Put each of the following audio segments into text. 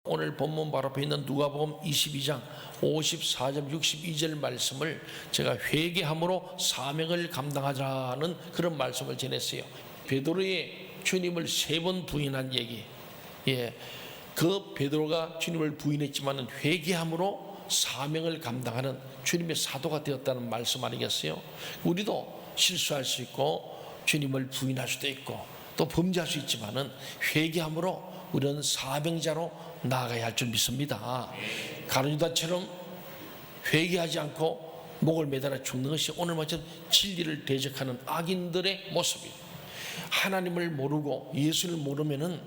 오늘 본문 바로 앞에 있는 누가복음 22장 54절 62절 말씀을 제가 회개함으로 사명을 감당하자는 그런 말씀을 전했어요. 베드로의 주님을 3번 부인한 얘기. 그 베드로가 주님을 부인했지만 회개함으로 사명을 감당하는 주님의 사도가 되었다는 말씀 아니겠어요? 우리도 실수할 수 있고 주님을 부인할 수도 있고 또 범죄할 수 있지만은 회개함으로 우리는 사명자로 나아가야 할 줄 믿습니다. 가룟유다처럼 회개하지 않고 목을 매달아 죽는 것이 오늘 마찬 진리를 대적하는 악인들의 모습이에요. 하나님을 모르고 예수를 모르면은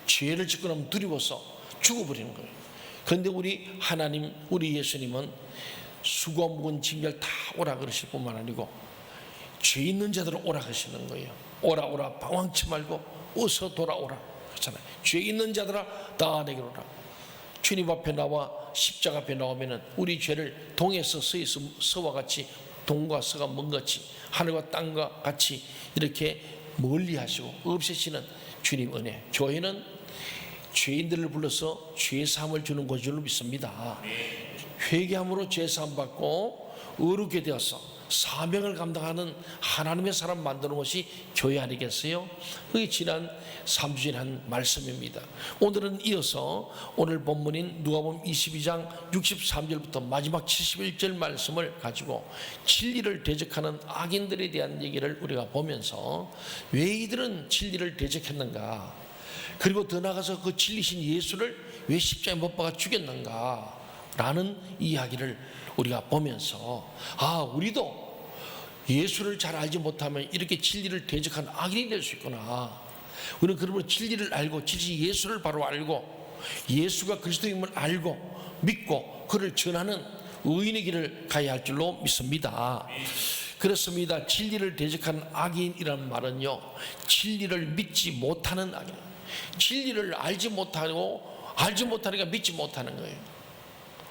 죄를 짓고 나면 두려워서 죽어버리는 거예요. 그런데 우리 하나님, 우리 예수님은 수고 무거운 징계를 다 오라 그러실 뿐만 아니고 죄 있는 자들을 오라 하시는 거예요. 오라 오라 방황치 말고 어서 돌아오라. 죄 있는 자들아 다 내게로 오라. 주님 앞에 나와 십자가 앞에 나오면은 우리 죄를 동에서 서와 같이, 동과 서가 먼 같이, 하늘과 땅과 같이 이렇게 멀리 하시고 없애시는 주님 은혜. 교회는 죄인들을 불러서 죄사함을 주는 곳으로 믿습니다. 회개함으로 죄사함 받고 의롭게 되어서 사명을 감당하는 하나님의 사람 만드는 것이 교회 아니겠어요? 그게 지난 3주 전에 한 말씀입니다. 오늘은 이어서 오늘 본문인 누가복음 22장 63절부터 마지막 71절 말씀을 가지고 진리를 대적하는 악인들에 대한 얘기를 우리가 보면서 왜 이들은 진리를 대적했는가, 그리고 더 나아가서 그 진리신 예수를 왜 십자가에 못 박아 죽였는가 라는 이야기를 우리가 보면서 우리도 예수를 잘 알지 못하면 이렇게 진리를 대적한 악인이 될 수 있구나. 우리는 그러면 진리를 알고 진리 예수를 바로 알고 예수가 그리스도임을 알고 믿고 그를 전하는 의인의 길을 가야 할 줄로 믿습니다. 그렇습니다. 진리를 대적하는 악인이라는 말은요, 진리를 믿지 못하는 악인, 진리를 알지 못하니까 믿지 못하는 거예요.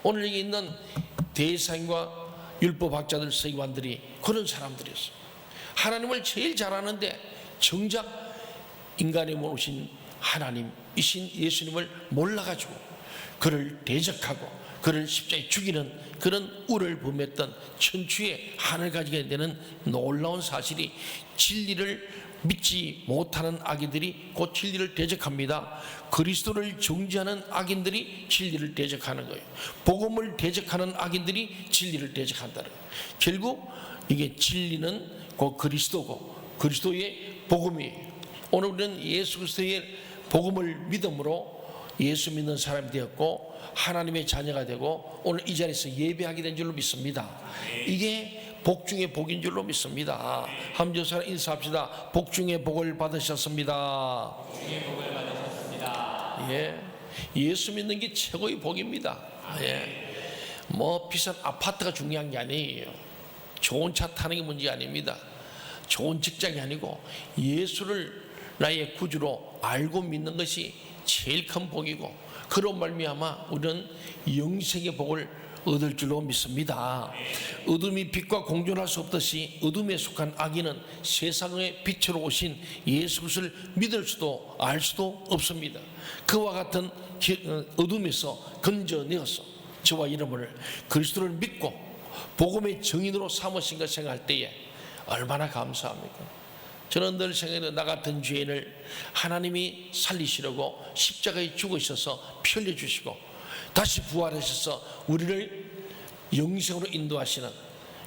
오늘 여기 있는 대사님과 율법학자들, 서기관들이 그런 사람들이었어요. 하나님을 제일 잘 아는데 정작 인간의 몸 오신 하나님이신 예수님을 몰라가지고 그를 대적하고 그를 십자가에 죽이는 그런 우를 범했던 천추의 하늘 가지게 되는 놀라운 사실이, 진리를 믿지 못하는 악인들이 곧 진리를 대적합니다. 그리스도를 정죄하는 악인들이 진리를 대적하는 거예요. 복음을 대적하는 악인들이 진리를 대적한다는 거예요. 결국 이게 진리는 곧 그리스도고 그리스도의 복음이에요. 오늘 우리는 예수 그리스도의 복음을 믿음으로 예수 믿는 사람이 되었고 하나님의 자녀가 되고 오늘 이 자리에서 예배하게 된 줄로 믿습니다. 이게 복 중에 복인 줄로 믿습니다. 한번 서로 인사합시다. 복 중에 복을 받으셨습니다. 예수 믿는 게 최고의 복입니다. 뭐 비싼 아파트가 중요한 게 아니에요. 좋은 차 타는 게 문제 아닙니다. 좋은 직장이 아니고 예수를 나의 구주로 알고 믿는 것이 제일 큰 복이고, 그런 말미암아 우리는 영생의 복을 얻을 줄로 믿습니다. 어둠이 빛과 공존할 수 없듯이 어둠에 속한 악인은 세상의 빛으로 오신 예수 그리스도를 믿을 수도 알 수도 없습니다. 그와 같은 어둠에서 건져내어서 저와 이름을 그리스도를 믿고 복음의 정인으로 삼으신 것 생각할 때에 얼마나 감사합니까? 저는 늘 생각해요. 나 같은 죄인을 하나님이 살리시려고 십자가에 죽으셔서 피 흘려주시고 다시 부활하셔서 우리를 영생으로 인도하시는,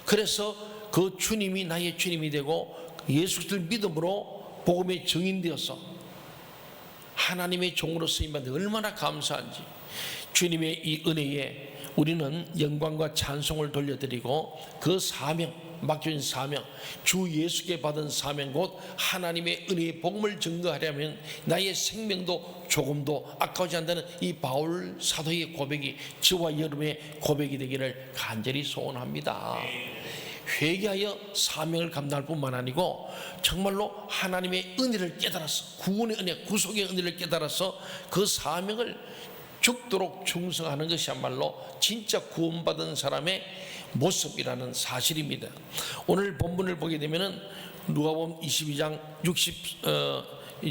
그래서 그 주님이 나의 주님이 되고 예수 그리스도를 믿음으로 복음의 정인되어서 하나님의 종으로 쓰임받는 얼마나 감사한지, 주님의 이 은혜에 우리는 영광과 찬송을 돌려드리고 그 사명, 맡겨진 사명, 주 예수께 받은 사명 곧 하나님의 은혜의 복음을 증거하려면 나의 생명도 조금도 아까워지 않다는 이 바울 사도의 고백이 저와 여러분의 고백이 되기를 간절히 소원합니다. 회개하여 사명을 감당할 뿐만 아니고 정말로 하나님의 은혜를 깨달아서, 구원의 은혜, 구속의 은혜를 깨달아서 그 사명을 죽도록 충성하는 것이야말로 진짜 구원받은 사람의 모습이라는 사실입니다. 오늘 본문을 보게 되면은 누가복음 22장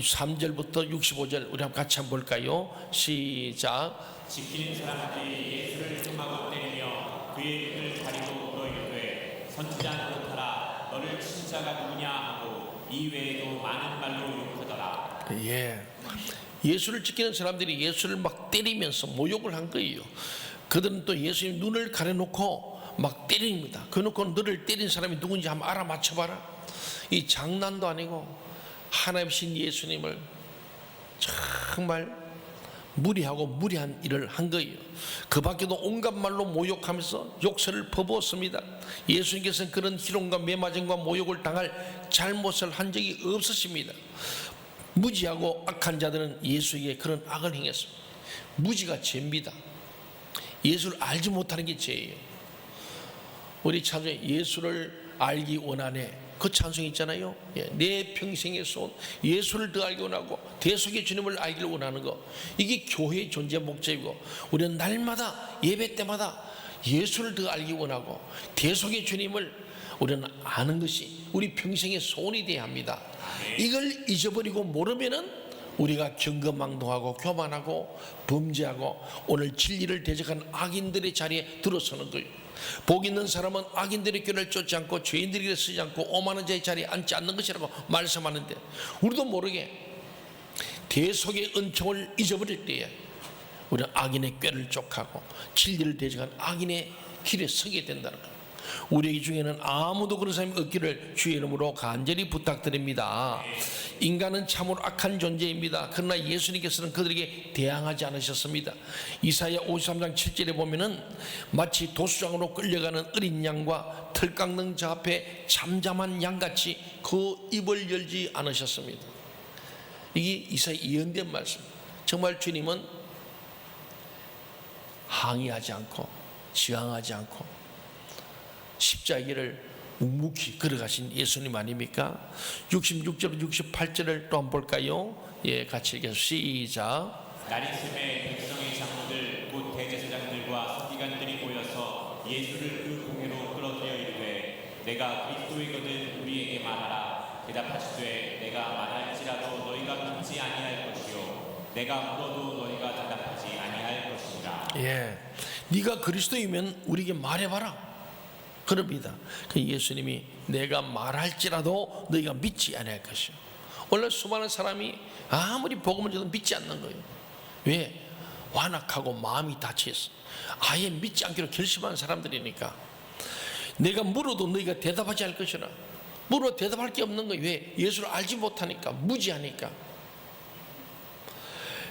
3절부터 65절 우리 한번 같이 한번 볼까요? 시작. 지키는 사람들이 예수를 흉하고 때리며 그의 눈을 가리고 물어이르되 선지자 노릇하라 너를 친 자가 누구냐 하고 이 외에도 많은 말로 욕하더라. 예수를 지키는 사람들이 예수를 막 때리면서 모욕을 한 거예요. 그들은 또 예수님 눈을 가려놓고 막 때립니다. 그놓고 너를 때린 사람이 누군지 한번 알아맞혀봐라. 이 장난도 아니고 하나님이신 예수님을 정말 무리하고 무리한 일을 한 거예요. 그 밖에도 온갖 말로 모욕하면서 욕설을 퍼부었습니다. 예수님께서는 그런 희롱과 매맞음과 모욕을 당할 잘못을 한 적이 없으십니다. 무지하고 악한 자들은 예수에게 그런 악을 행했습니다. 무지가 죄입니다. 예수를 알지 못하는 게 죄예요. 우리 찬송에 예수를 알기 원하네, 그 찬송이 있잖아요. 내 평생에 쏜 예수를 더 알기 원하고 대속의 주님을 알기를 원하는 거, 이게 교회의 존재 목적이고, 우리는 날마다 예배 때마다 예수를 더 알기 원하고 대속의 주님을 우리는 아는 것이 우리 평생의 소원이 되어야 합니다. 이걸 잊어버리고 모르면은 우리가 경거망동하고 교만하고 범죄하고 오늘 진리를 대적한 악인들의 자리에 들어서는 거예요. 복 있는 사람은 악인들의 꾀를 쫓지 않고 죄인들의 길에 서지 않고 오만한 자의 자리에 앉지 않는 것이라고 말씀하는데, 우리도 모르게 대속의 은총을 잊어버릴 때에 우리는 악인의 꾀를 쫓아가고 진리를 대적한 악인의 길에 서게 된다는 거예요. 우리 중에는 아무도 그런 사람이 없기를 주의 이름으로 간절히 부탁드립니다. 인간은 참으로 악한 존재입니다. 그러나 예수님께서는 그들에게 대항하지 않으셨습니다. 이사야 53장 7절에 보면은 마치 도수장으로 끌려가는 어린 양과 털 깎는 자 앞에 잠잠한 양같이 그 입을 열지 않으셨습니다. 이게 이사야 예언된 말씀. 정말 주님은 항의하지 않고 지향하지 않고 십자가의 길을 묵묵히 걸어가신 예수님 아닙니까? 66절 68절을 또 한번 볼까요? 같이 읽어서 시작. 날이즘에 백성의 장로들 곧 대제사장들과 서기관들이 모여서 예수를 그 공회로 끌어들여 이르되 내가 그리스도이거든 우리에게 말하라. 대답하시되 내가 말할지라도 너희가 믿지 아니할 것이요 내가 물어도 너희가 대답하지 아니할 것이니라. 네가 그리스도이면 우리에게 말해봐라. 그럽니다. 그 예수님이 내가 말할지라도 너희가 믿지 않을 것이요. 원래 수많은 사람이 아무리 복음을 줘도 믿지 않는 거예요. 왜? 완악하고 마음이 닫혀있어. 아예 믿지 않기로 결심한 사람들이니까. 내가 물어도 너희가 대답하지 않을 것이라. 물어 대답할 게 없는 거예요. 왜? 예수를 알지 못하니까, 무지하니까.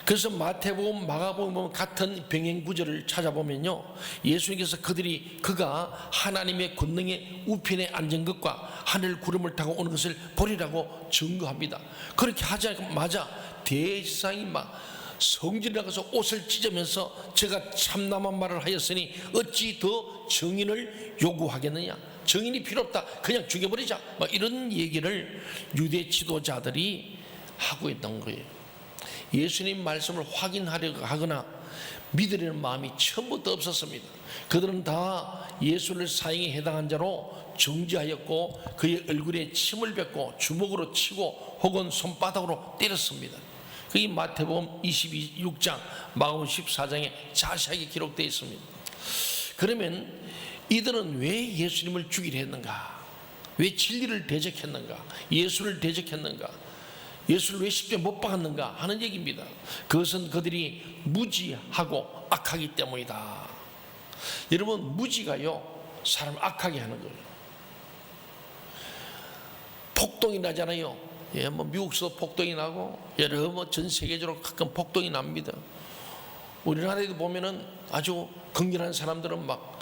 그래서 마태복음, 마가복음 보면 같은 병행 구절을 찾아보면요, 예수님께서 그가 하나님의 권능의 우편에 앉은 것과 하늘 구름을 타고 오는 것을 보리라고 증거합니다. 그렇게 하자마자 대제사장이 막 성전에 나가서 옷을 찢으면서 제가 참남한 말을 하였으니 어찌 더 증인을 요구하겠느냐, 증인이 필요 없다, 그냥 죽여버리자, 막 이런 얘기를 유대 지도자들이 하고 있던 거예요. 예수님 말씀을 확인하려고 하거나 믿으려는 마음이 처음부터 없었습니다. 그들은 다 예수를 사형에 해당한 자로 정죄하였고 그의 얼굴에 침을 뱉고 주먹으로 치고 혹은 손바닥으로 때렸습니다. 그게 마태복음 26장, 마가복음 14장에 자세하게 기록되어 있습니다. 그러면 이들은 왜 예수님을 죽이려 했는가? 왜 진리를 대적했는가? 예수를 대적했는가? 예수를 왜 십자가에 못 박았는가 하는 얘기입니다. 그것은 그들이 무지하고 악하기 때문이다. 여러분, 무지가요 사람을 악하게 하는 거예요. 폭동이 나잖아요. 미국에서도 폭동이 나고 여러 전 세계적으로 가끔 폭동이 납니다. 우리나라에도 보면은 아주 긍휼한 사람들은 막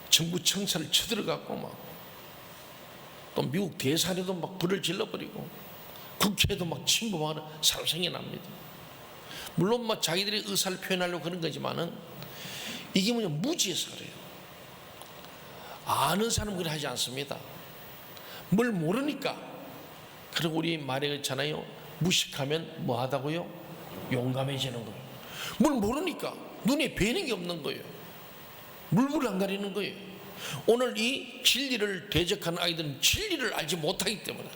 정부 청사를 쳐들어가고 막 또 미국 대사에도 막 불을 질러버리고 국회에도 막 침범하는 사람 생겨납니다. 물론 막 자기들의 의사를 표현하려고 그런 거지만은 이게 무지해서 그래요. 아는 사람은 그래 하지 않습니다. 뭘 모르니까. 그리고 우리 말에 그렇잖아요. 무식하면 뭐 하다고요? 용감해지는 거예요. 뭘 모르니까 눈에 뵈는 게 없는 거예요. 물불 안 가리는 거예요. 오늘 이 진리를 대적하는 아이들은 진리를 알지 못하기 때문에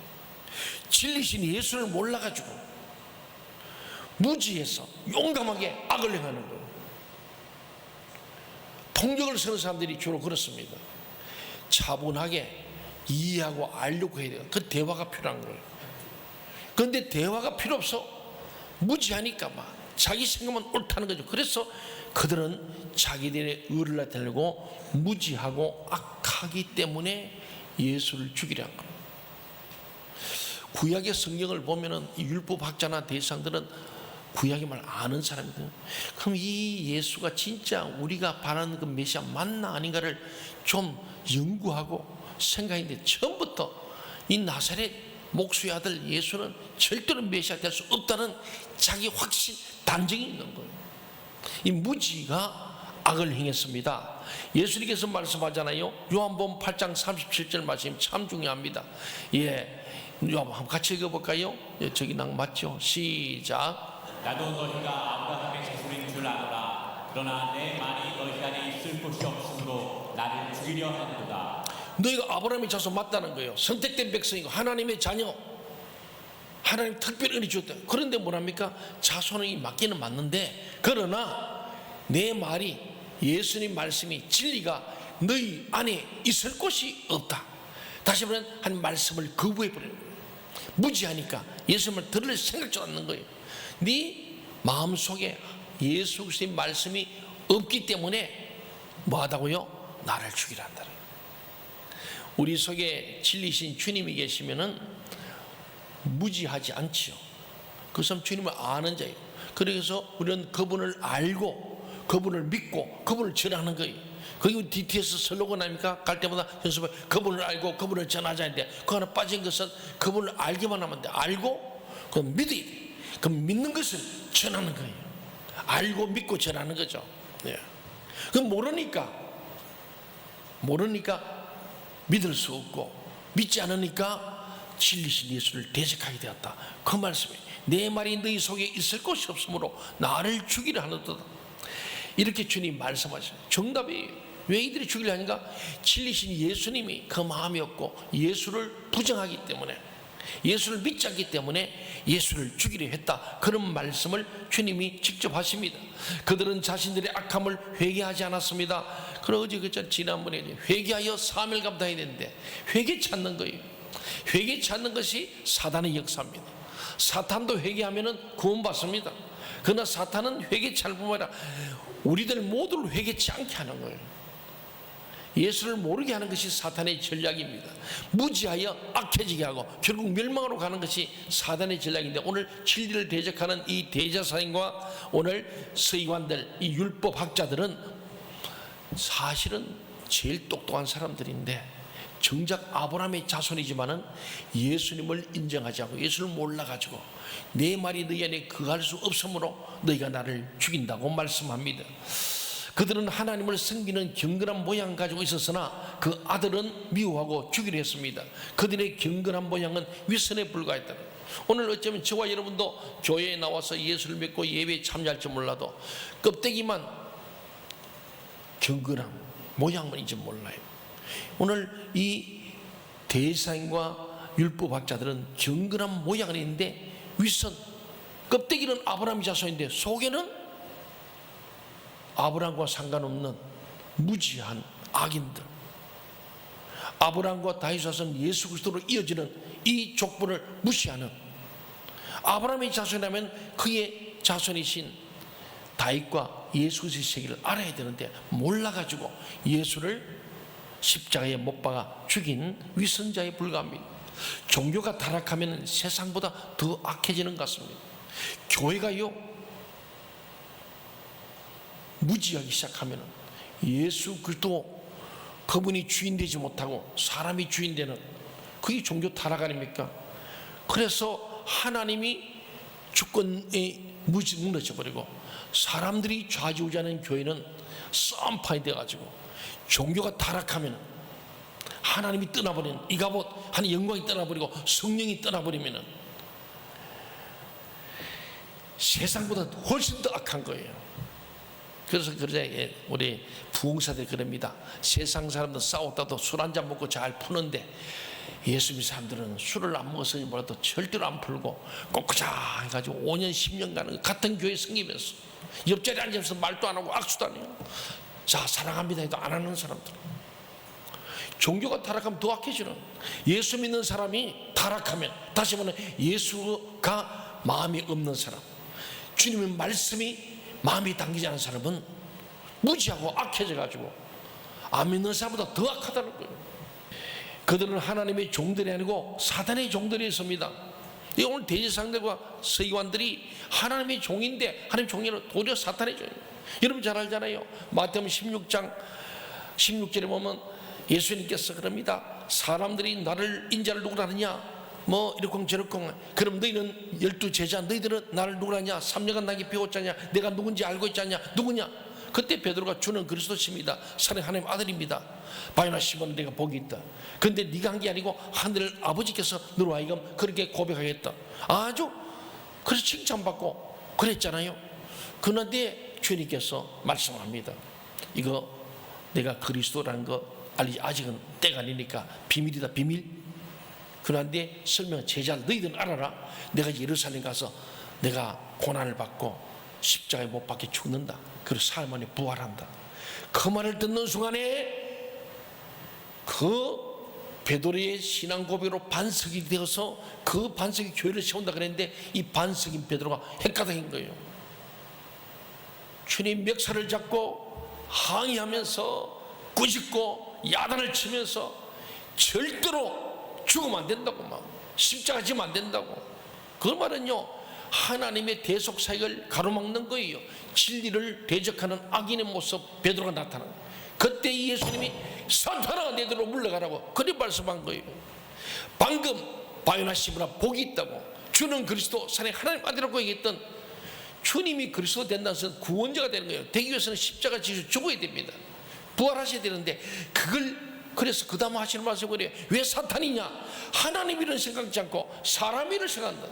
진리신 예수를 몰라가지고 무지해서 용감하게 악을 행하는 거예요. 폭력을 쓰는 사람들이 주로 그렇습니다. 차분하게 이해하고 알려고 해야 돼요. 그 대화가 필요한 거예요. 그런데 대화가 필요 없어. 무지하니까 막 자기 생각만 옳다는 거죠. 그래서 그들은 자기들의 의를 나타내고 무지하고 악하기 때문에 예수를 죽이려 한 거예요. 구약의 성경을 보면은 이 율법학자나 대상들은 구약의 말 아는 사람이거든요. 그럼 이 예수가 진짜 우리가 바라는 그 메시아 맞나 아닌가를 좀 연구하고 생각했는데, 처음부터 이 나사렛 목수의 아들 예수는 절대로 메시아 될 수 없다는 자기 확신, 단정이 있는 거예요. 이 무지가 악을 행했습니다. 예수님께서 말씀하잖아요. 요한복음 8장 37절 말씀 참 중요합니다. 요한복음 같이 읽어볼까요? 저기 낭 맞죠? 시작. 나도 너희가 아브라함의 자손인 줄 아노라. 그러나 내 말이 너희 안에 있을 곳이 없으므로 나를 죽이려 하는도다. 너희가 아브라함의 자손 맞다는 거예요. 선택된 백성이고 하나님의 자녀, 하나님 특별히 은혜 주었다. 그런데 뭐랍니까? 자손이 맞기는 맞는데, 그러나 내 말이, 예수님 말씀이, 진리가 너희 안에 있을 곳이 없다. 다시 말하면 한 말씀을 거부해버리는 거예요. 무지하니까 예수님을 들을 생각도 않는 거예요. 네 마음속에 예수 그리스도의 말씀이 없기 때문에 뭐하다고요? 나를 죽이려 한다. 우리 속에 진리신 주님이 계시면은 무지하지 않지요. 그 사람 주님을 아는 자예요. 그래서 우리는 그분을 알고 그분을 믿고 그분을 전하는 거예요. 그게 DTS 슬로건 아닙니까? 갈 때마다 연습을 그분을 알고 그분을 전하자 했는데, 그 하나 빠진 것은 그분을 알기만 하면 돼. 알고 그럼 믿어야 돼. 그럼 믿는 것을 전하는 거예요. 알고 믿고 전하는 거죠. 네. 그럼 모르니까 믿을 수 없고, 믿지 않으니까 진리신 예수를 대적하게 되었다. 그 말씀이 내 말이 너희 속에 있을 것이 없으므로 나를 죽이려 하는도다. 이렇게 주님 말씀하셔요. 정답이에요. 왜 이들이 죽이려 하는가? 진리신 예수님이 그 마음이었고, 예수를 부정하기 때문에, 예수를 믿지 않기 때문에 예수를 죽이려 했다. 그런 말씀을 주님이 직접 하십니다. 그들은 자신들의 악함을 회개하지 않았습니다. 그리고 어제 지난번에 회개하여 사명을 감당해야 되는데 회개치 않는 거예요. 회개치 않는 것이 사단의 역사입니다. 사탄도 회개하면 구원받습니다. 그러나 사탄은 회개치 않을 뿐만 아니라 우리들 모두를 회개치 않게 하는 거예요. 예수를 모르게 하는 것이 사탄의 전략입니다. 무지하여 악해지게 하고 결국 멸망으로 가는 것이 사탄의 전략인데, 오늘 진리를 대적하는 이 대제사장과 오늘 서기관들, 이 율법학자들은 사실은 제일 똑똑한 사람들인데, 정작 아브라함의 자손이지만은 예수님을 인정하지 않고 예수를 몰라가지고 내 말이 너희 안에 거할 수 없으므로 너희가 나를 죽인다고 말씀합니다. 그들은 하나님을 섬기는 경건한 모양 가지고 있었으나 그 아들은 미워하고 죽이려 했습니다. 그들의 경건한 모양은 위선에 불과했다. 오늘 어쩌면 저와 여러분도 교회에 나와서 예수를 믿고 예배에 참여할지 몰라도 껍데기만 경건한 모양만인지 몰라요. 오늘 이 대제사장과 율법학자들은 경건한 모양은 있는데 위선, 껍데기는 아브라함 자손인데 속에는 아브라함과 상관없는 무지한 악인들, 아브라함과 다윗 자손 예수 그리스도로 이어지는 이 족보를 무시하는, 아브라함의 자손이라면 그의 자손이신 다윗과 예수 그리스도의 세계를 알아야 되는데 몰라가지고 예수를 십자가에 못 박아 죽인 위선자에 불과합니다. 종교가 타락하면 세상보다 더 악해지는 것 같습니다. 교회가요 무지하기 시작하면 예수 그리스도 그분이 주인 되지 못하고 사람이 주인 되는, 그게 종교 타락 아닙니까? 그래서 하나님이 주권에 무너져 버리고 사람들이 좌지우지하는 교회는 썸판이 돼가지고, 종교가 타락하면 하나님이 떠나버리는, 이가봇 하는 영광이 떠나버리고 성령이 떠나버리면 세상보다 훨씬 더 악한 거예요. 그래서 우리 부흥사들 그럽니다. 세상 사람들 싸웠다도 술 한잔 먹고 잘 푸는데 예수 믿는 사람들은 술을 안 먹었으니 뭐라도 절대로 안 풀고 꼬꾸자 해가지고 5년 10년간 같은 교회 섬기면서 옆자리에 앉아서 말도 안 하고 악수도 안 해요. 자, 사랑합니다 해도 안 하는 사람들. 종교가 타락하면 더 악해지는, 예수 믿는 사람이 타락하면, 다시 말하면 예수가 마음이 없는 사람, 주님의 말씀이 마음이 당기지 않은 사람은 무지하고 악해져가지고 안 믿는 사람보다 더 악하다는 거예요. 그들은 하나님의 종들이 아니고 사단의 종들이 있습니다. 오늘 대제사장들과 서기관들이 하나님의 종인데, 하나님의 종이 아니라 도리어 사탄의 종이에요. 여러분 잘 알잖아요. 마태복음 16장 16절에 보면 예수님께서 그럽니다. 사람들이 나를 인자를 누구라 하느냐, 뭐 이렇쿵 저렇쿵, 그럼 너희는 12제자 너희들은 나를 누구라 하냐, 3년간 나에게 배웠잖냐, 내가 누군지 알고 있잖냐, 누구냐. 그때 베드로가 주는 그리스도십니다, 살아계신 하나님 아들입니다, 바요나 시몬 내가 복이 있다. 근데 네가 한 게 아니고 하늘 아버지께서 너로 하여금 그렇게 고백하겠다. 아주 그래서 칭찬받고 그랬잖아요. 그런데 주님께서 말씀합니다. 이거 내가 그리스도라는 거 알리지, 아직은 때가 아니니까 비밀이다, 비밀. 그런데 설명, 제자 너희들은 알아라. 내가 예루살렘 가서 내가 고난을 받고 십자가에 못 박혀 죽는다, 그리고 사흘 만에 부활한다. 그 말을 듣는 순간에 그 베드로의 신앙 고백으로 반석이 되어서 그 반석이 교회를 세운다 그랬는데, 이 반석인 베드로가 헷가닥인 거예요. 주님 멱살을 잡고 항의하면서 꾸짖고 야단을 치면서 절대로 죽으면 안 된다고, 막 십자가 지면 안 된다고. 그 말은요, 하나님의 대속 사역을 가로막는 거예요. 진리를 대적하는 악인의 모습 베드로가 나타나는 거예요. 그때 예수님이 사탄아 내대로 물러가라고 그리 말씀한 거예요. 방금 바요나 시몬아 복이 있다고, 주는 그리스도 살아계신 하나님 아들이라고 얘기했던 주님이 그리스도 된다는 것은 구원자가 되는 거예요. 되기 위해서는 십자가 지셔 죽어야 됩니다. 부활하셔야 되는데, 그걸 그래서 그 다음 하시는 말씀이 그래요. 왜 사탄이냐? 하나님 일을 생각지 않고 사람 일을 생각한다.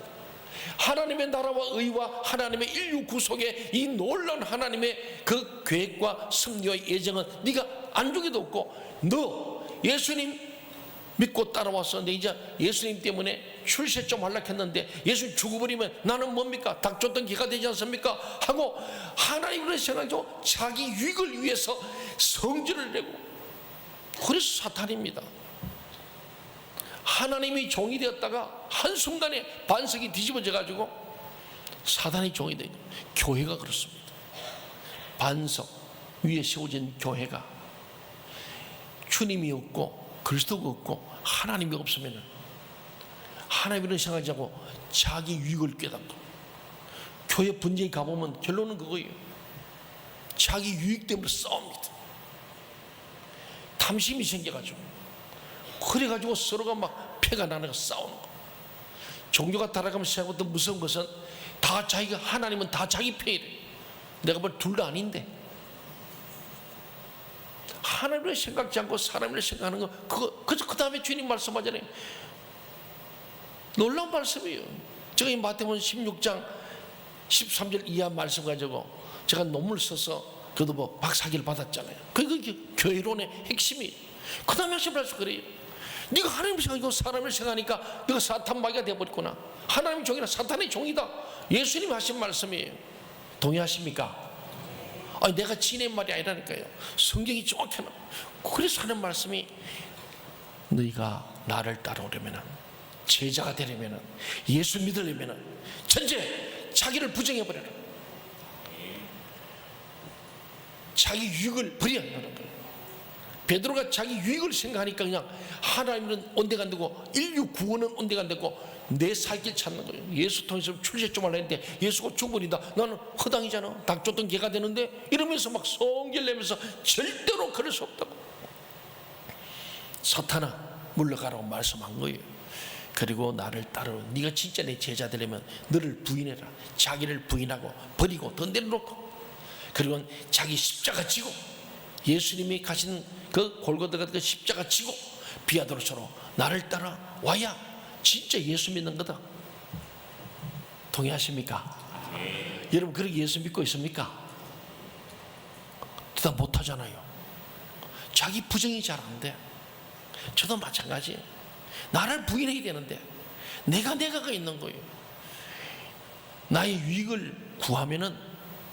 하나님의 나라와 의와 하나님의 인류 구속의 이 놀라운 하나님의 그 계획과 승리와 예정은 네가 안중에도 없고, 너 예수님 믿고 따라와서 내 이제 예수님 때문에 출세 좀 하려고 했는데 예수님 죽어버리면 나는 뭡니까? 닭 쫓던 개가 되지 않습니까? 하고 하나님을 생각하고 자기 유익을 위해서 성질을 내고, 그래서 사탄입니다. 하나님이 종이 되었다가 한순간에 반석이 뒤집어져 가지고 사단이 종이 되고, 교회가 그렇습니다. 반석 위에 세워진 교회가 주님이 없고 그리스도가 없고 하나님이 없으면 하나님을 생각하지 않고 자기 유익을 깨닫고, 교회 분쟁이 가보면 결론은 그거예요. 자기 유익 때문에 싸웁니다. 탐심이 생겨가지고, 그래가지고 서로가 막 패가 나는 거 싸우는 거. 종교가 타락하면 생각보다 무서운 것은 다 자기가, 하나님은 다 자기 편이래. 내가 뭘 둘 다 아닌데, 하나님을 생각지 않고 사람을 생각하는 거, 그거, 그 다음에 주님 말씀하잖아요. 놀라운 말씀이에요. 제가 이 마태복음 16장 13절 이하 말씀 가지고 제가 논문을 써서 그래도 뭐 박사기를 받았잖아요. 그게 교회론의 핵심이. 그 다음에 하신 말씀 그래요. 네가 하나님을 생각하고 사람을 생각하니까 네가 사탄 마귀가 되어버렸구나. 하나님의 종이라 사탄의 종이다. 예수님이 하신 말씀이에요. 동의하십니까? 아니, 내가 지낸 말이 아니라니까요. 성경이 정확히 하나. 그래서 하는 말씀이, 너희가 나를 따라오려면, 제자가 되려면, 예수 믿으려면 전체 자기를 부정해버려라. 자기 유익을 버려야 한다는 거예요. 베드로가 자기 유익을 생각하니까 그냥 하나님은 온데가 안 되고 인류 구원은 온데가 안 되고 내 살 길 찾는 거예요. 예수 통해서 출세 좀 하려 했는데 예수가 죽어버린다. 나는 허당이잖아. 닭 쫓던 개가 되는데, 이러면서 막 성질 내면서 절대로 그럴 수 없다고. 사탄아 물러가라고 말씀한 거예요. 그리고 나를 따르라. 네가 진짜 내 제자 되려면 너를 부인해라. 자기를 부인하고 버리고 더 내려놓고, 그리고 자기 십자가 지고, 예수님이 가신 그 골고다 그 십자가 지고 비아도로처럼 나를 따라 와야 진짜 예수 믿는 거다. 동의하십니까? 여러분 그렇게 예수 믿고 있습니까? 대답 못하잖아요. 자기 부정이 잘 안 돼. 저도 마찬가지예요. 나를 부인해야 되는데 내가가 있는 거예요. 나의 유익을 구하면은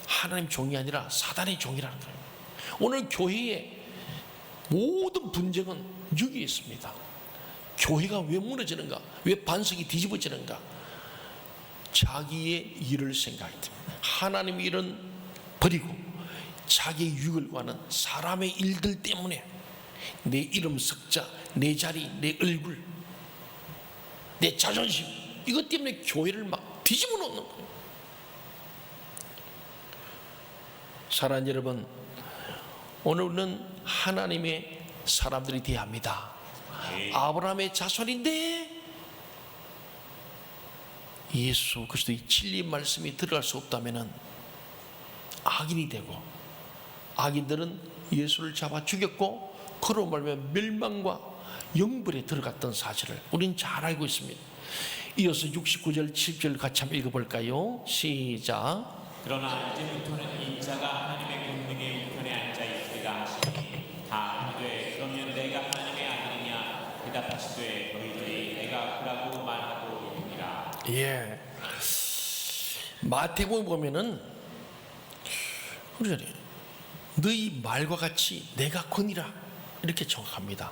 하나님 종이 아니라 사단의 종이라는 거예요. 오늘 교회의 모든 분쟁은 여기에 있습니다. 교회가 왜 무너지는가? 왜 반석이 뒤집어지는가? 자기의 일을 생각할 때 하나님의 일은 버리고 자기의 유익을 구하는 사람의 일들 때문에 내 이름 석자, 내 자리, 내 얼굴, 내 자존심, 이것 때문에 교회를 막 뒤집어 놓는 거예요. 사랑하는 여러분, 오늘 우리는 하나님의 사람들이 되어야 합니다. 아브라함의 자손인데 예수 그리스도의 진리 말씀이 들어갈 수 없다면 악인이 되고, 악인들은 예수를 잡아 죽였고 그로 말하면 멸망과 영벌에 들어갔던 사실을 우리는 잘 알고 있습니다. 이어서 69절 7절 같이 한번 읽어볼까요? 시작. 그러나 이제부터는 인자가 하나님의 권능의 우편에 앉아 있으리라 하시니 다 이르되 그러면 내가 하나님의 아들이냐 대답하시되 너희들이 내가 그라고 말하고 있느니라. 예. 마태복음 보면은 그러잖아요. 너희 말과 같이 내가 권이라 이렇게 정확합니다.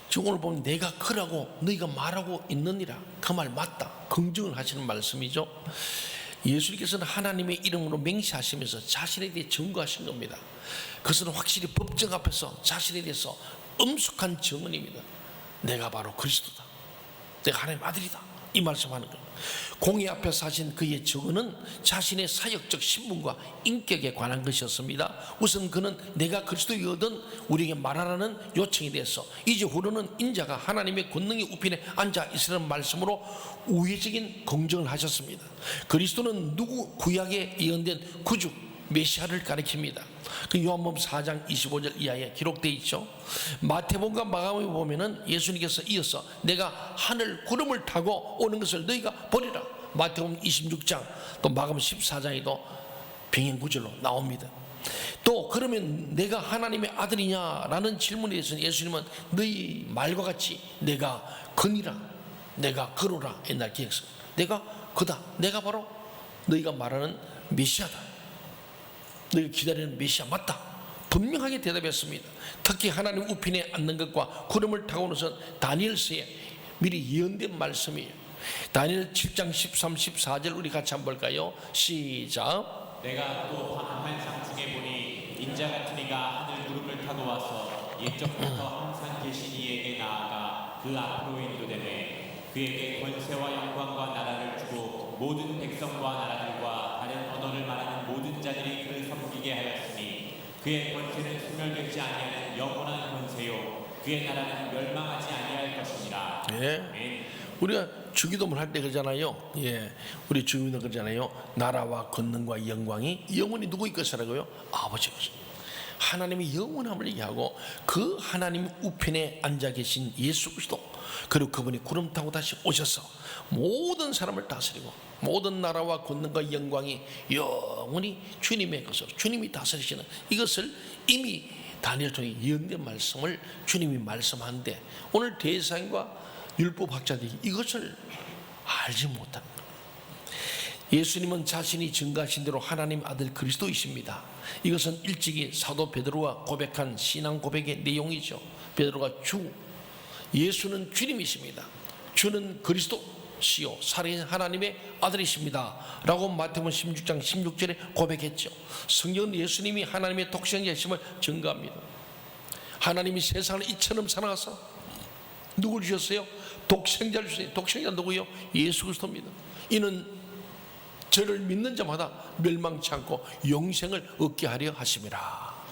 지금 오늘 보면 내가 그라고 너희가 말하고 있느니라, 그 말 맞다, 긍정을 하시는 말씀이죠. 예수님께서는 하나님의 이름으로 맹세하시면서 자신에 대해 증거하신 겁니다. 그것은 확실히 법정 앞에서 자신에 대해서 엄숙한 증언입니다. 내가 바로 그리스도다, 내가 하나님의 아들이다, 이 말씀하는 거예요. 공의 앞에서 하신 그의 증언은 자신의 사역적 신분과 인격에 관한 것이었습니다. 우선 그는 내가 그리스도이거든 우리에게 말하라는 요청에 대해서 이제 후로는 인자가 하나님의 권능의 우편에 앉아 있으라는 말씀으로 우회적인 긍정을 하셨습니다. 그리스도는 누구 구약에 예언된 구주 메시아를 가리킵니다. 그 요한복음 4장 25절 이하에 기록되어 있죠. 마태복음과 마가복음에 보면은 예수님께서 이어서 내가 하늘 구름을 타고 오는 것을 너희가 보리라, 마태복음 26장 또 마가복음 14장에도 병행 구절로 나옵니다. 또 그러면 내가 하나님의 아들이냐라는 질문에 대해서 예수님은 너희 말과 같이 내가 건이라, 내가 그로라, 옛날 기억서 내가 그다, 내가 바로 너희가 말하는 메시아다, 너희가 기다리는 메시아 맞다, 분명하게 대답했습니다. 특히 하나님 우편에 앉는 것과 구름을 타고 오는 것은 다니엘서에 미리 예언된 말씀이에요. 다니엘 7장 13, 14절 우리 같이 한번 볼까요? 시작. 내가 또 환상 중에 보니 인자 같은 이가 하늘 구름을 타고 와서 옛적부터 항상 계신 이에게 나아가 그 앞으로 인도되매 그에게 권세와 영광과 나라를 주고 모든 백성과 나라들과 다른 언어를 말하는 모든 자들이 그를 섬기게 하였으니 그의 권세는 소멸되지 아니하는 영원한 권세요 그의 나라는 멸망하지 아니할 것이니라. 예. 우리가 주기도문 할 때 그러잖아요. 예, 우리 주기도 그러잖아요. 나라와 권능과 영광이 영원히 누구의 것이라고요? 아버지 것이. 하나님의 영원함을 얘기하고 그 하나님 우편에 앉아 계신 예수 그리스도, 그리고 그분이 구름 타고 다시 오셔서 모든 사람을 다스리고 모든 나라와 권능과 영광이 영원히 주님의 것으로 주님이 다스리시는 이것을 이미 다니엘 통해 예언된 말씀을 주님이 말씀하는데 오늘 대사님과 율법학자들이 이것을 알지 못합니다. 예수님은 자신이 증거하신 대로 하나님 아들 그리스도이십니다. 이것은 일찍이 사도 베드로가 고백한 신앙 고백의 내용이죠. 베드로가 예수는 주님이십니다, 주는 그리스도시요 살아계신 하나님의 아들이십니다 라고 마태복음 16장 16절에 고백했죠. 성경은 예수님이 하나님의 독생자이심을 증거합니다. 하나님이 세상을 이처럼 사랑하사 누굴 주셨어요? 독생자를 주셨어요. 독생자 누구요? 예수 그리스도입니다. 이는 저를 믿는 자마다 멸망치 않고 영생을 얻게 하려 하심이라.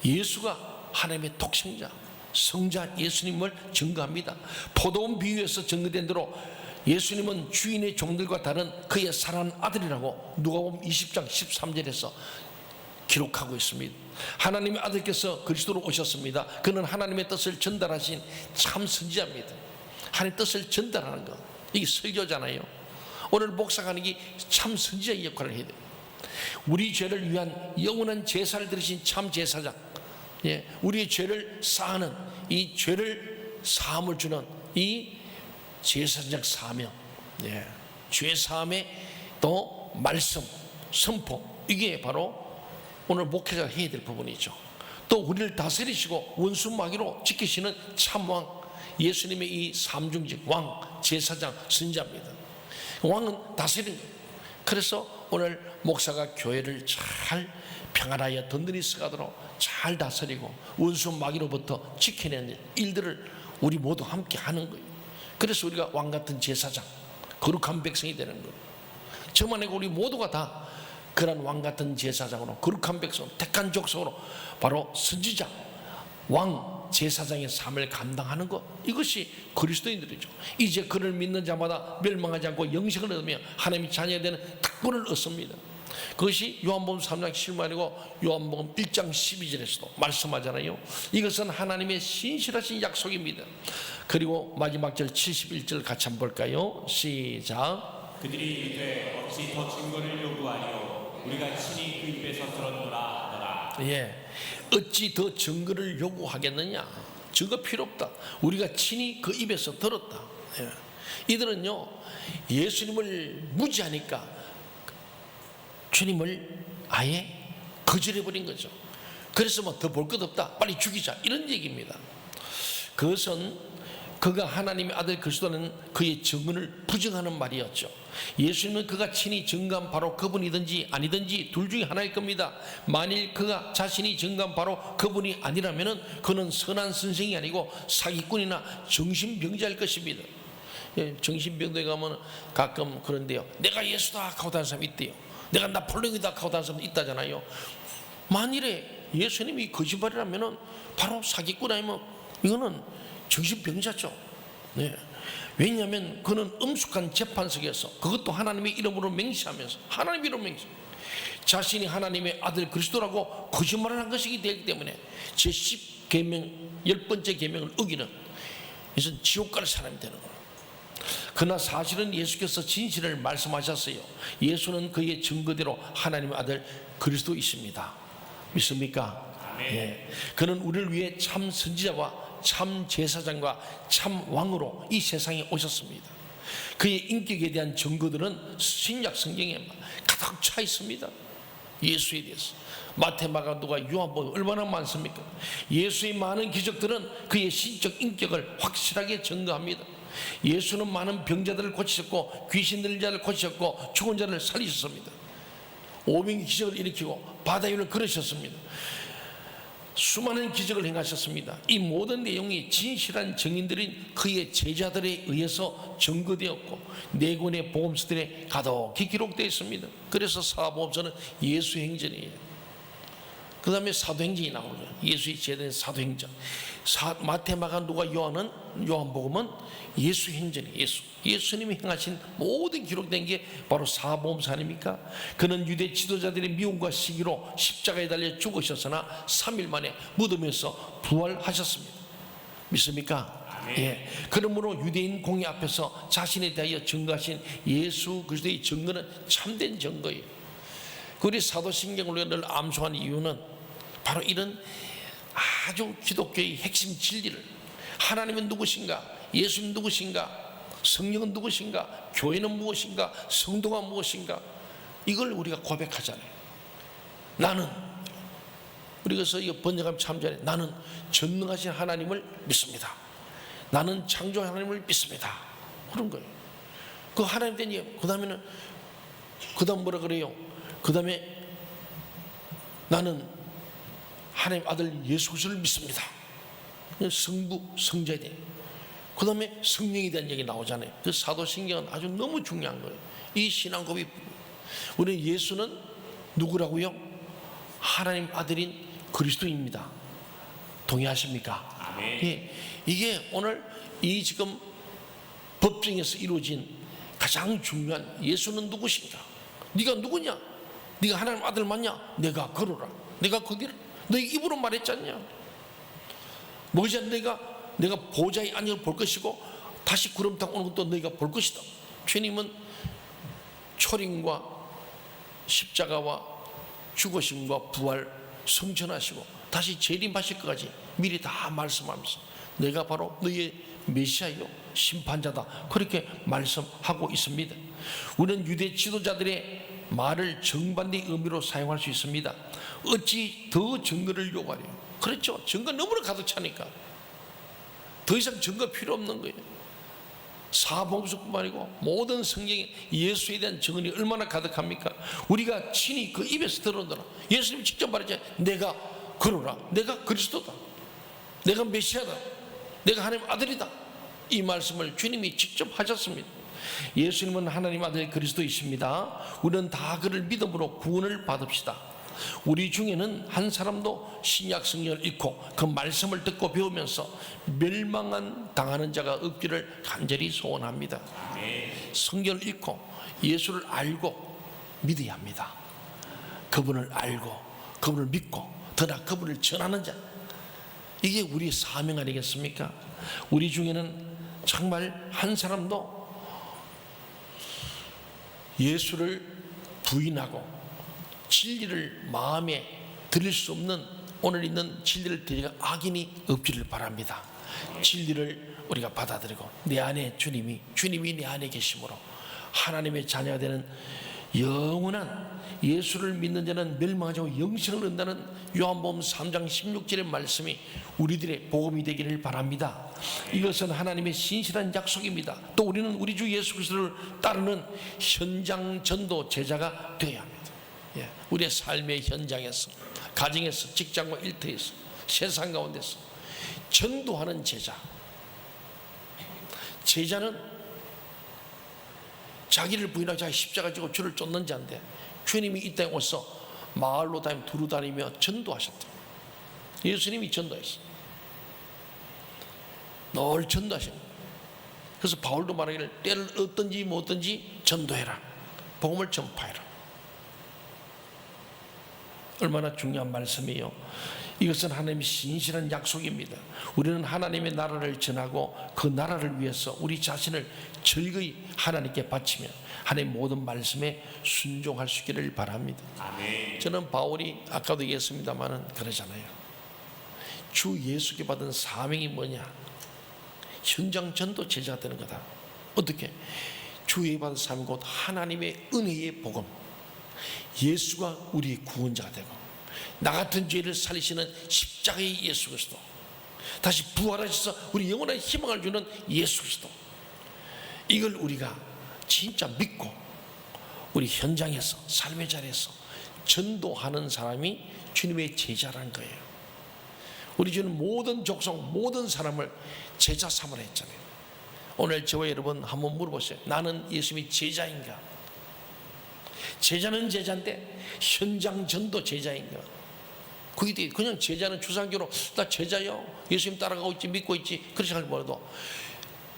예수가 하나님의 독생자 성자 예수님을 증거합니다. 포도원 비유에서 증거된 대로 예수님은 주인의 종들과 다른 그의 사랑하는 아들이라고 누가복음 20장 13절에서 기록하고 있습니다. 하나님의 아들께서 그리스도로 오셨습니다. 그는 하나님의 뜻을 전달하신 참 선지자입니다. 하나님의 뜻을 전달하는 것, 이게 설교잖아요. 오늘 목사가는 게 참 선지자의 역할을 해야 돼요. 우리 죄를 위한 영원한 제사를 들으신 참 제사장, 예, 우리의 죄를 사하는 이 죄를 사함을 주는 이 제사장 사명, 죄 사함의 또 말씀, 선포, 이게 바로 오늘 목회자가 해야 될 부분이죠. 또 우리를 다스리시고 원수 마귀로 지키시는 참왕, 예수님의 이 삼중직, 왕, 제사장, 선지자입니다. 왕은 다스리는 거예요. 그래서 오늘 목사가 교회를 잘 평안하여 든든히 서가도록 잘 다스리고 원수 마귀로부터 지켜내는 일들을 우리 모두 함께 하는 거예요. 그래서 우리가 왕같은 제사장, 거룩한 백성이 되는 거예요. 저만 아니고 우리 모두가 다 그런 왕같은 제사장으로, 거룩한 백성, 택한 족속으로 바로 선지자, 왕, 제사장의 삶을 감당하는 것, 이것이 그리스도인들이죠. 이제 그를 믿는 자마다 멸망하지 않고 영생을 얻으며 하나님의 자녀가 되는 특권을 얻습니다. 그것이 요한복음 3장 7절이고 요한복음 1장 12절에서도 말씀하잖아요. 이것은 하나님의 신실하신 약속입니다. 그리고 마지막 절 71절 같이 한번 볼까요? 시작. 그들이 이르되 어찌 더 증거를 요구하리요 우리가 친히 그 입에서 들었노라 너라. 어찌 더 증거를 요구하겠느냐? 증거 필요 없다. 우리가 친히 그 입에서 들었다. 이들은요, 예수님을 무지하니까 주님을 아예 거절해버린 거죠. 그래서 뭐 더 볼 것 없다, 빨리 죽이자, 이런 얘기입니다. 그것은 그가 하나님의 아들 그리스도는 그의 증언을 부정하는 말이었죠. 예수님은 그가 친히 증거한 바로 그분이든지 아니든지 둘 중에 하나일 겁니다. 만일 그가 자신이 증거한 바로 그분이 아니라면 그는 선한 선생이 아니고 사기꾼이나 정신병자일 것입니다. 정신병동에 가면 가끔 그런데요, 내가 예수다 하고 다니는 사람이 있대요. 내가 나폴레옹이다 하고 다니는 사람도 있다잖아요. 만일에 예수님이 거짓말이라면 바로 사기꾼 아니면 이거는 정신병자죠. 왜냐하면 그는 엄숙한 재판석에서, 그것도 하나님의 이름으로 맹세하면서, 하나님의 이름으로 맹세, 자신이 하나님의 아들 그리스도라고 거짓말을 한 것이기 때문에 제10계명 10번째 계명을 어기는, 이것은 지옥 갈 사람이 되는 거예요. 그러나 사실은 예수께서 진실을 말씀하셨어요. 예수는 그의 증거대로 하나님의 아들 그리스도이십니다. 믿습니까? 그는 우리를 위해 참 선지자와 참 제사장과 참 왕으로 이 세상에 오셨습니다. 그의 인격에 대한 증거들은 신약 성경에 가득 차 있습니다. 예수에 대해서 마태, 마가, 누가, 요한복음 얼마나 많습니까? 예수의 많은 기적들은 그의 신적 인격을 확실하게 증거합니다. 예수는 많은 병자들을 고치셨고 귀신 들린 자를 고치셨고 죽은 자를 살리셨습니다. 오병이 기적을 일으키고 바다 위를 걸으셨습니다. 수많은 기적을 행하셨습니다. 이 모든 내용이 진실한 증인들인 그의 제자들에 의해서 증거되었고 네 권의 복음서들에 가득히 기록되어 있습니다. 그래서 사복음서는 예수 행전이에요. 그 다음에 사도행전이 나오죠. 예수의 제자된 사도행전. 마태, 마가, 누가, 요한은, 요한복음은 예수 행전이에요. 예수님이 행하신 모든 기록된 게 바로 사복음서 아닙니까? 그는 유대 지도자들의 미움과 시기로 십자가에 달려 죽으셨으나 3일 만에 무덤에서 부활하셨습니다. 믿습니까? 그러므로 유대인 공의 앞에서 자신에 대하여 증거하신 예수 그리스도의 증거는 참된 증거예요. 우리 사도신경을 우리가 늘 암송하는 이유는 바로 이런 아주 기독교의 핵심 진리를, 하나님은 누구신가, 예수님 누구신가, 성령은 누구신가, 교회는 무엇인가, 성도가 무엇인가, 이걸 우리가 고백하잖아요. 나는, 우리 그래서 이거 번역하면 참 잘해. 나는 전능하신 하나님을 믿습니다. 나는 창조한 하나님을 믿습니다. 그런 거예요. 그 하나님 된 얘기. 그 다음에는, 그 다음 뭐라 그래요? 그 다음에 나는 하나님 아들 예수 그리스도를 믿습니다. 성부, 성자에 대해. 그 다음에 성령에 대한 얘기 나오잖아요. 그 사도신경은 아주 너무 중요한 거예요. 이 신앙 고백. 우리 예수는 누구라고요? 하나님 아들인 그리스도입니다. 동의하십니까? 이게 오늘 이 지금 법정에서 이루어진 가장 중요한, 예수는 누구신가? 네가 누구냐? 네가 하나님 아들 맞냐? 내가 걸어라. 내가 거기라. 너희 입으로 말했잖냐? 뭐지? 내가 보좌에 앉아 볼 것이고 다시 구름 타고 오는 것도 너희가 볼 것이다. 주님은 초림과 십자가와 죽으심과 부활, 성천하시고 다시 재림하실 것까지 미리 다 말씀하면서 내가 바로 너희의 메시아요 심판자다, 그렇게 말씀하고 있습니다. 우리는 유대 지도자들의 말을 정반대의 의미로 사용할 수 있습니다. 어찌 더 증거를 요구하래요? 그렇죠. 증거 너무나 가득 차니까 더 이상 증거 필요 없는 거예요. 사복음서뿐만 아니고 모든 성경에 예수에 대한 증언이 얼마나 가득합니까? 우리가 친히 그 입에서 들었더라. 예수님이 직접 말했잖아요. 내가 그러라, 내가 그리스도다, 내가 메시아다, 내가 하나님 아들이다. 이 말씀을 주님이 직접 하셨습니다. 예수님은 하나님 아들 그리스도이십니다. 우리는 다 그를 믿음으로 구원을 받읍시다. 우리 중에는 한 사람도 신약 성경을 읽고 그 말씀을 듣고 배우면서 멸망한 당하는 자가 없기를 간절히 소원합니다. 성경을 읽고 예수를 알고 믿어야 합니다. 그분을 알고 그분을 믿고 더나 그분을 전하는 자, 이게 우리의 사명 아니겠습니까? 우리 중에는 정말 한 사람도 예수를 부인하고 진리를 마음에 들일 수 없는, 오늘 있는 진리를 드리가 악인이 없기를 바랍니다. 진리를 우리가 받아들이고 내 안에 주님이 내 안에 계심으로 하나님의 자녀가 되는 영원한, 예수를 믿는 자는 멸망하지 않고 영생을 얻는다는 요한복음 3장 16절의 말씀이 우리들의 복음이 되기를 바랍니다. 이것은 하나님의 신실한 약속입니다. 또 우리는 우리 주 예수 그리스도를 따르는 현장 전도 제자가 되어야 합니다. 우리의 삶의 현장에서, 가정에서, 직장과 일터에서, 세상 가운데서 전도하는 제자. 제자는 자기를 부인하고 자기 십자가 지고 주를 쫓는 자인데, 주님이 이 땅에 오셔서 마을로 두루 다니며 전도하셨다. 예수님이 전도했어요. 늘 전도하십니다. 그래서 바울도 말하기를 때를 얻든지 못 얻든지 전도해라, 복음을 전파해라. 얼마나 중요한 말씀이에요. 이것은 하나님의 신실한 약속입니다. 우리는 하나님의 나라를 전하고 그 나라를 위해서 우리 자신을 즐거이 하나님께 바치며 하나님의 모든 말씀에 순종할 수 있기를 바랍니다. 아멘. 저는 바울이 아까도 얘기했습니다마는 그러잖아요. 주 예수께 받은 사명이 뭐냐? 현장 전도 제자가 되는 거다. 어떻게? 주의 받은 사명 곧 하나님의 은혜의 복음, 예수가 우리의 구원자가 되고 나 같은 죄를 살리시는 십자가의 예수 그리스도, 다시 부활하셔서 우리 영원한 희망을 주는 예수 그리스도, 이걸 우리가 진짜 믿고 우리 현장에서, 삶의 자리에서 전도하는 사람이 주님의 제자라는 거예요. 우리 주는 모든 족속, 모든 사람을 제자 삼으라 했잖아요. 오늘 저와 여러분 한번 물어보세요. 나는 예수님의 제자인가? 제자는 제자인데 현장 전도 제자인가? 그게 그냥 제자는 추상적으로 나 제자요, 예수님 따라가고 있지, 믿고 있지, 그렇게 생각할 뭐라도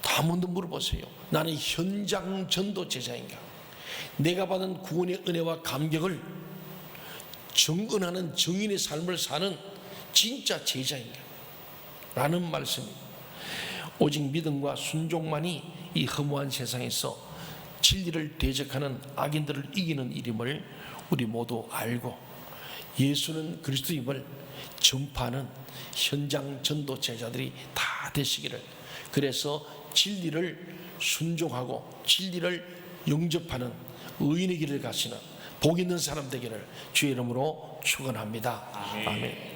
한 번 더 물어보세요. 나는 현장 전도 제자인가? 내가 받은 구원의 은혜와 감격을 정언하는 정인의 삶을 사는 진짜 제자인가? 라는 말씀입니다. 오직 믿음과 순종만이 이 허무한 세상에서 진리를 대적하는 악인들을 이기는 일임을 우리 모두 알고 예수는 그리스도임을 전파하는 현장 전도 제자들이 다 되시기를, 그래서 진리를 순종하고 진리를 영접하는 의인의 길을 가시는 복 있는 사람 되기를 주의 이름으로 축원합니다. 아멘.